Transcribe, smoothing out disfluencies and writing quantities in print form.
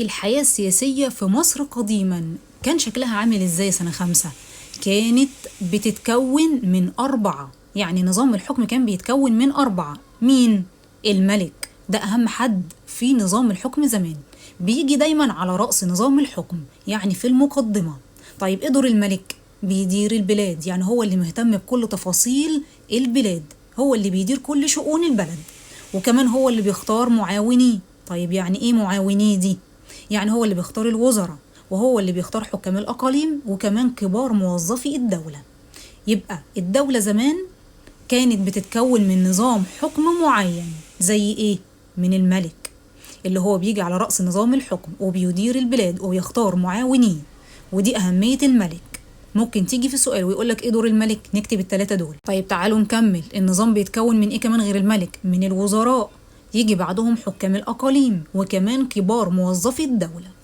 الحياة السياسية في مصر قديما كان شكلها عامل ازاي سنة 5؟ كانت بتتكون من 4، يعني نظام الحكم كان بيتكون من 4. مين؟ الملك، ده أهم حد في نظام الحكم زمان، بيجي دايما على رأس نظام الحكم، يعني في المقدمة. طيب ايه دور الملك؟ بيدير البلاد، يعني هو اللي مهتم بكل تفاصيل البلاد، هو اللي بيدير كل شؤون البلد، وكمان هو اللي بيختار معاونيه. طيب يعني ايه معاونيه دي؟ يعني هو اللي بيختار الوزراء، وهو اللي بيختار حكام الأقاليم، وكمان كبار موظفي الدولة. يبقى الدولة زمان كانت بتتكون من نظام حكم معين، زي ايه؟ من الملك اللي هو بيجي على رأس نظام الحكم وبيدير البلاد ويختار معاونيه، ودي أهمية الملك. ممكن تيجي في سؤال ويقولك ايه دور الملك، نكتب التلاتة دول. طيب تعالوا نكمل، النظام بيتكون من ايه كمان غير الملك؟ من الوزراء، يجي بعدهم حكام الأقاليم، وكمان كبار موظفي الدولة.